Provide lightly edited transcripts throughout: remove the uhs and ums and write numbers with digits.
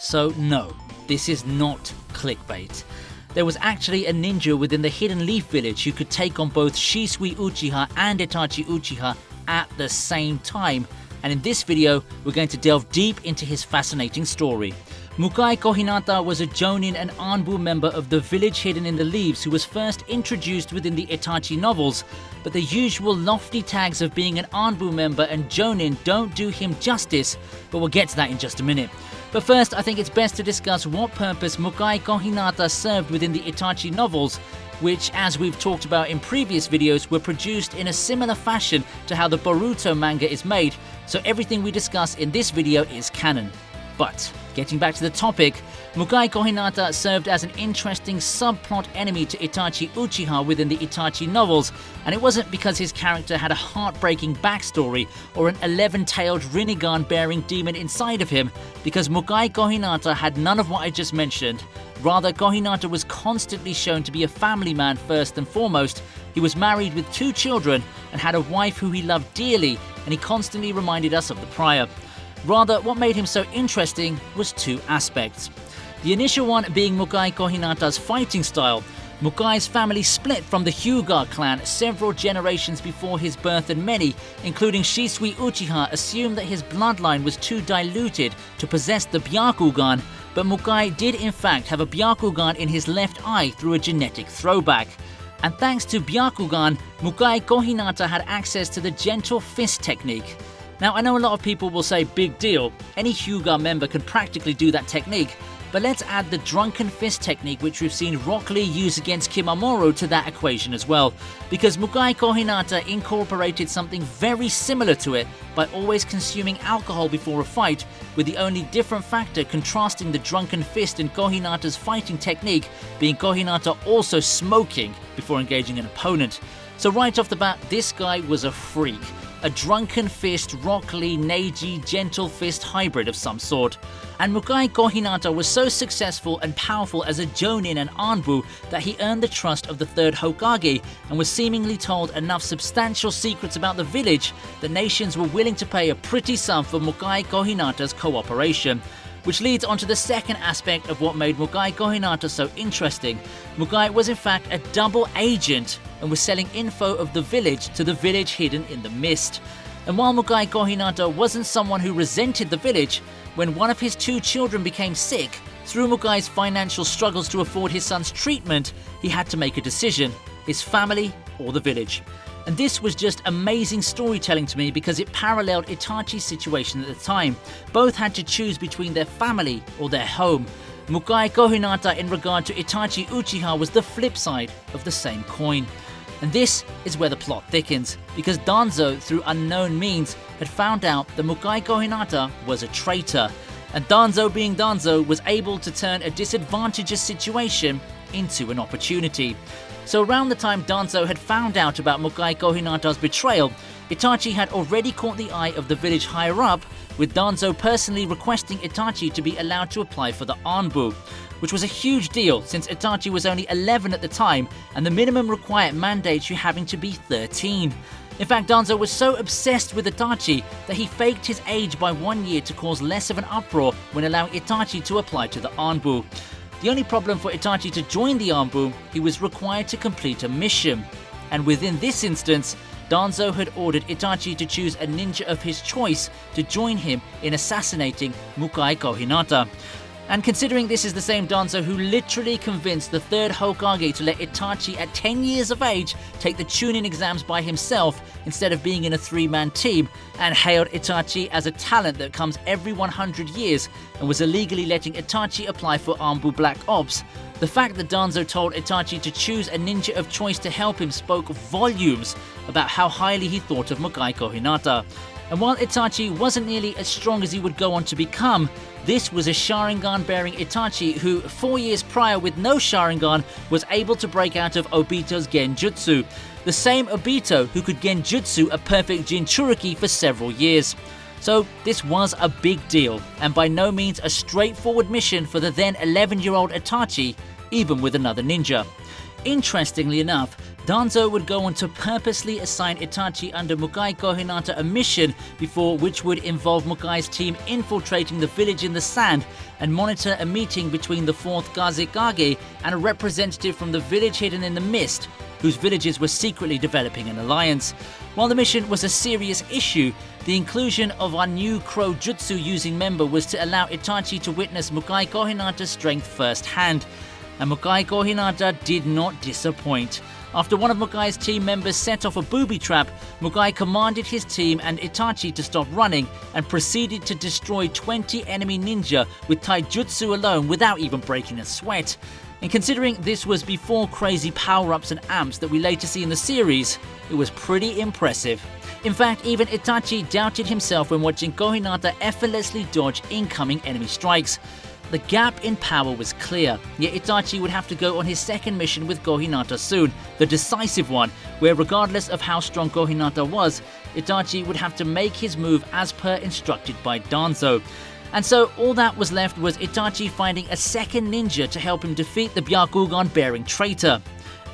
So no, this is not clickbait. There was actually a ninja within the Hidden Leaf Village who could take on both Shisui Uchiha and Itachi Uchiha at the same time, and in this video we're going to delve deep into his fascinating story. Mukai Kohinata was a Jonin and Anbu member of the village hidden in the leaves who was first introduced within the Itachi novels, but the usual lofty tags of being an Anbu member and Jonin don't do him justice, but we'll get to that in just a minute. But first, I think it's best to discuss what purpose Mukai Kohinata served within the Itachi novels, which, as we've talked about in previous videos, were produced in a similar fashion to how the Boruto manga is made, so everything we discuss in this video is canon. But, getting back to the topic, Mukai Kohinata served as an interesting subplot enemy to Itachi Uchiha within the Itachi novels, and it wasn't because his character had a heartbreaking backstory or an 11-tailed Rinnegan-bearing demon inside of him, because Mukai Kohinata had none of what I just mentioned. Rather, Kohinata was constantly shown to be a family man first and foremost. He was married with 2 children and had a wife who he loved dearly, and he constantly reminded us of the prior. Rather, what made him so interesting was 2 aspects. The initial one being Mukai Kohinata's fighting style. Mukai's family split from the Hyuga clan several generations before his birth, and many, including Shisui Uchiha, assumed that his bloodline was too diluted to possess the Byakugan, but Mukai did in fact have a Byakugan in his left eye through a genetic throwback. And thanks to Byakugan, Mukai Kohinata had access to the gentle fist technique. Now, I know a lot of people will say big deal, any Hyuga member can practically do that technique, but let's add the drunken fist technique which we've seen Rock Lee use against Kimamoro to that equation as well, because Mukai Kohinata incorporated something very similar to it by always consuming alcohol before a fight, with the only different factor contrasting the drunken fist and Kohinata's fighting technique being Kohinata also smoking before engaging an opponent. So right off the bat, this guy was a freak. A drunken fist, Rock Lee, Neji, gentle fist hybrid of some sort. And Mukai Kohinata was so successful and powerful as a Jonin and Anbu that he earned the trust of the 3rd Hokage and was seemingly told enough substantial secrets about the village that nations were willing to pay a pretty sum for Mukai Kohinata's cooperation. Which leads on to the second aspect of what made Mukai Kohinata so interesting. Mukai was in fact a double agent and was selling info of the village to the village hidden in the mist. And while Mukai Kohinata wasn't someone who resented the village, when one of his 2 children became sick, through Mukai's financial struggles to afford his son's treatment, he had to make a decision: his family or the village. And this was just amazing storytelling to me because it paralleled Itachi's situation at the time. Both had to choose between their family or their home. Mukai Kohinata in regard to Itachi Uchiha was the flip side of the same coin. And this is where the plot thickens, because Danzo, through unknown means, had found out that Mukai Kohinata was a traitor. And Danzo, being Danzo, was able to turn a disadvantageous situation into an opportunity. So around the time Danzo had found out about Mukai Kohinata's betrayal, Itachi had already caught the eye of the village higher up, with Danzo personally requesting Itachi to be allowed to apply for the Anbu, which was a huge deal since Itachi was only 11 at the time and the minimum required mandates you having to be 13. In fact, Danzo was so obsessed with Itachi that he faked his age by 1 year to cause less of an uproar when allowing Itachi to apply to the Anbu. The only problem for Itachi to join the Anbu, he was required to complete a mission. And within this instance, Danzo had ordered Itachi to choose a ninja of his choice to join him in assassinating Mukai Kohinata. And considering this is the same Danzo who literally convinced the 3rd Hokage to let Itachi at 10 years of age take the Chunin exams by himself instead of being in a 3-man team, and hailed Itachi as a talent that comes every 100 years and was illegally letting Itachi apply for Anbu Black Ops, the fact that Danzo told Itachi to choose a ninja of choice to help him spoke volumes about how highly he thought of Mukai Kohinata. And while Itachi wasn't nearly as strong as he would go on to become, this was a Sharingan-bearing Itachi who, 4 years prior with no Sharingan, was able to break out of Obito's Genjutsu. The same Obito who could Genjutsu a perfect Jinchuriki for several years. So this was a big deal, and by no means a straightforward mission for the then 11-year-old Itachi, even with another ninja. Interestingly enough, Danzo would go on to purposely assign Itachi under Mukai Kohinata a mission which would involve Mukai's team infiltrating the village in the sand and monitor a meeting between the 4th Kazekage and a representative from the village hidden in the mist, whose villages were secretly developing an alliance. While the mission was a serious issue, the inclusion of our new Crow Jutsu using member was to allow Itachi to witness Mukai Kohinata's strength firsthand. And Mukai Kohinata did not disappoint. After one of Mukai's team members set off a booby trap, Mukai commanded his team and Itachi to stop running and proceeded to destroy 20 enemy ninja with taijutsu alone without even breaking a sweat. And considering this was before crazy power-ups and amps that we later see in the series, it was pretty impressive. In fact, even Itachi doubted himself when watching Kohinata effortlessly dodge incoming enemy strikes. The gap in power was clear, yet Itachi would have to go on his second mission with Kohinata soon, the decisive one, where regardless of how strong Kohinata was, Itachi would have to make his move as per instructed by Danzo. And so all that was left was Itachi finding a second ninja to help him defeat the Byakugan-bearing traitor.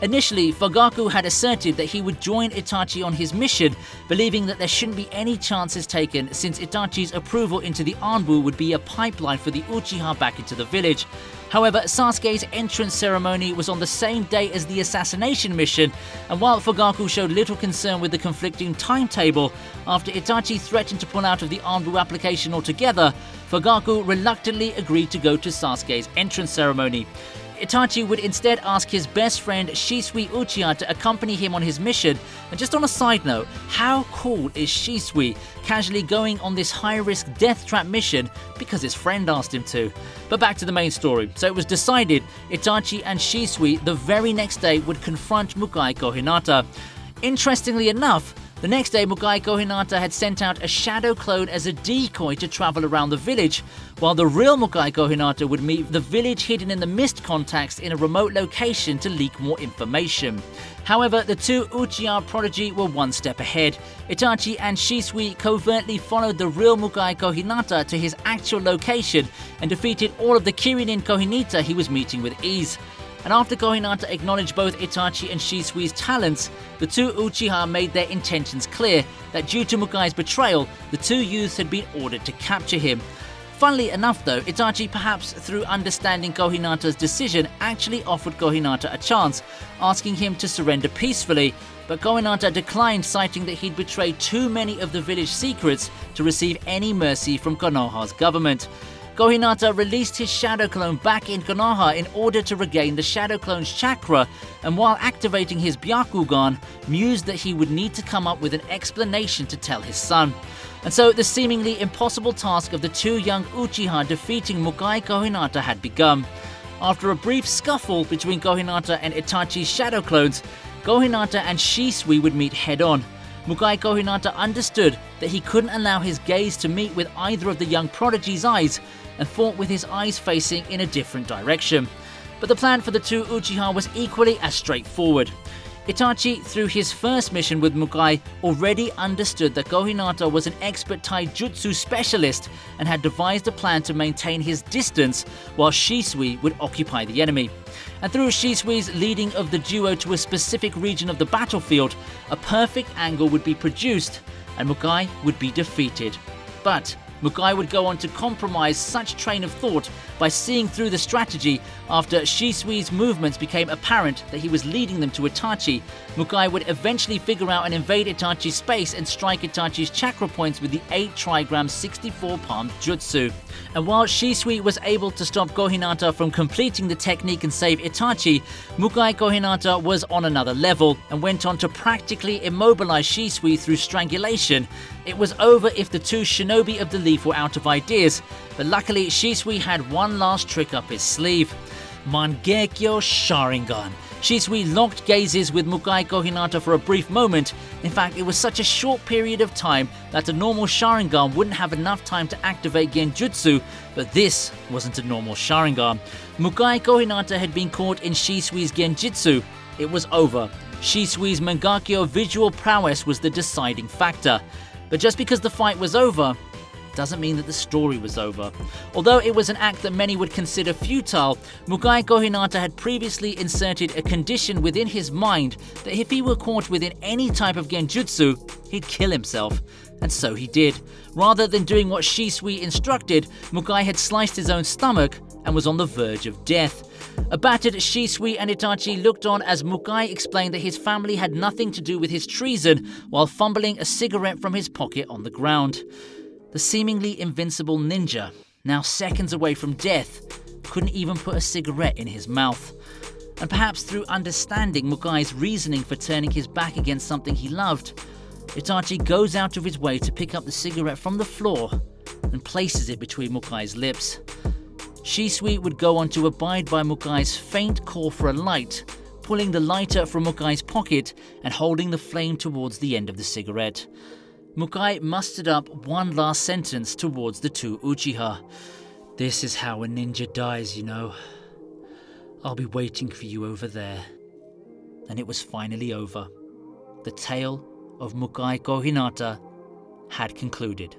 Initially, Fugaku had asserted that he would join Itachi on his mission, believing that there shouldn't be any chances taken since Itachi's approval into the Anbu would be a pipeline for the Uchiha back into the village. However, Sasuke's entrance ceremony was on the same day as the assassination mission, and while Fugaku showed little concern with the conflicting timetable, after Itachi threatened to pull out of the Anbu application altogether, Fugaku reluctantly agreed to go to Sasuke's entrance ceremony. Itachi would instead ask his best friend Shisui Uchiha to accompany him on his mission. And just on a side note, how cool is Shisui casually going on this high-risk death trap mission because his friend asked him to? But back to the main story. So it was decided Itachi and Shisui the very next day would confront Mukai Kohinata. Interestingly enough, the next day, Mukai Kohinata had sent out a shadow clone as a decoy to travel around the village, while the real Mukai Kohinata would meet the village hidden in the mist contacts in a remote location to leak more information. However, the two Uchiha prodigy were one step ahead. Itachi and Shisui covertly followed the real Mukai Kohinata to his actual location and defeated all of the Kirinin Kohinata he was meeting with ease. And after Kohinata acknowledged both Itachi and Shisui's talents, the two Uchiha made their intentions clear that due to Mukai's betrayal, the two youths had been ordered to capture him. Funnily enough though, Itachi, perhaps through understanding Kohinata's decision, actually offered Kohinata a chance, asking him to surrender peacefully, but Kohinata declined, citing that he'd betrayed too many of the village secrets to receive any mercy from Konoha's government. Kohinata released his Shadow Clone back in Konoha in order to regain the Shadow Clone's chakra, and while activating his Byakugan, mused that he would need to come up with an explanation to tell his son. And so the seemingly impossible task of the two young Uchiha defeating Mukai Kohinata had begun. After a brief scuffle between Kohinata and Itachi's Shadow Clones, Kohinata and Shisui would meet head-on. Mukai Kohinata understood that he couldn't allow his gaze to meet with either of the young prodigy's eyes, and fought with his eyes facing in a different direction. But the plan for the two Uchiha was equally as straightforward. Itachi, through his first mission with Mukai, already understood that Kohinata was an expert taijutsu specialist and had devised a plan to maintain his distance while Shisui would occupy the enemy. And through Shisui's leading of the duo to a specific region of the battlefield, a perfect angle would be produced and Mukai would be defeated. But Mukai would go on to compromise such train of thought by seeing through the strategy. After Shisui's movements became apparent that he was leading them to Itachi, Mukai would eventually figure out and invade Itachi's space and strike Itachi's chakra points with the 8 trigram 64 palm jutsu. And while Shisui was able to stop Kohinata from completing the technique and save Itachi, Mukai Kohinata was on another level and went on to practically immobilize Shisui through strangulation. It was over if the two shinobi of the leaf were out of ideas, but luckily Shisui had one last trick up his sleeve. Mangekyo Sharingan. Shisui locked gazes with Mukai Kohinata for a brief moment. In fact, it was such a short period of time that a normal Sharingan wouldn't have enough time to activate Genjutsu, but this wasn't a normal Sharingan. Mukai Kohinata had been caught in Shisui's Genjutsu. It was over. Shisui's Mangekyo visual prowess was the deciding factor. But just because the fight was over, doesn't mean that the story was over. Although it was an act that many would consider futile, Mukai Kohinata had previously inserted a condition within his mind that if he were caught within any type of genjutsu, he'd kill himself. And so he did. Rather than doing what Shisui instructed, Mukai had sliced his own stomach and was on the verge of death. A battered Shisui and Itachi looked on as Mukai explained that his family had nothing to do with his treason while fumbling a cigarette from his pocket on the ground. The seemingly invincible ninja, now seconds away from death, couldn't even put a cigarette in his mouth. And perhaps through understanding Mukai's reasoning for turning his back against something he loved, Itachi goes out of his way to pick up the cigarette from the floor and places it between Mukai's lips. Shisui would go on to abide by Mukai's faint call for a light, pulling the lighter from Mukai's pocket and holding the flame towards the end of the cigarette. Mukai mustered up one last sentence towards the two Uchiha. "This is how a ninja dies, you know. I'll be waiting for you over there." And it was finally over. The tale of Mukai Kohinata had concluded.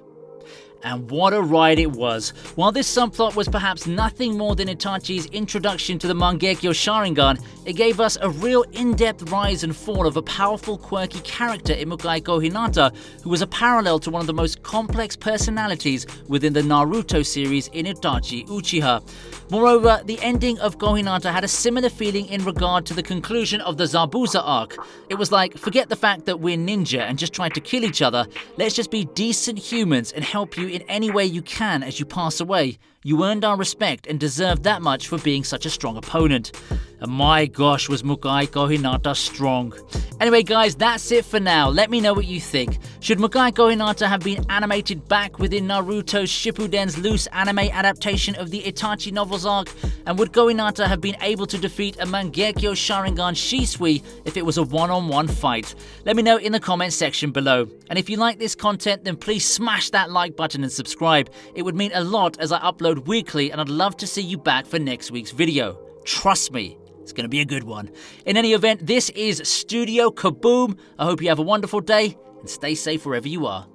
And what a ride it was. While this subplot was perhaps nothing more than Itachi's introduction to the Mangekyo Sharingan, it gave us a real in-depth rise and fall of a powerful, quirky character in Mukai Kohinata, who was a parallel to one of the most complex personalities within the Naruto series in Itachi Uchiha. Moreover, the ending of Kohinata had a similar feeling in regard to the conclusion of the Zabuza arc. It was like, forget the fact that we're ninja and just try to kill each other, let's just be decent humans and help you in any way you can as you pass away. You earned our respect and deserve that much for being such a strong opponent. And my gosh, was Mukai Kohinata strong. Anyway guys, that's it for now. Let me know what you think. Should Mukai Kohinata have been animated back within Naruto's Shippuden's loose anime adaptation of the Itachi novels arc? And would Kohinata have been able to defeat a Mangekyo Sharingan Shisui if it was a one-on-one fight? Let me know in the comments section below. And if you like this content, then please smash that like button and subscribe. It would mean a lot as I upload weekly, and I'd love to see you back for next week's video. Trust me, it's going to be a good one. In any event, this is Studio Kaboom. I hope you have a wonderful day and stay safe wherever you are.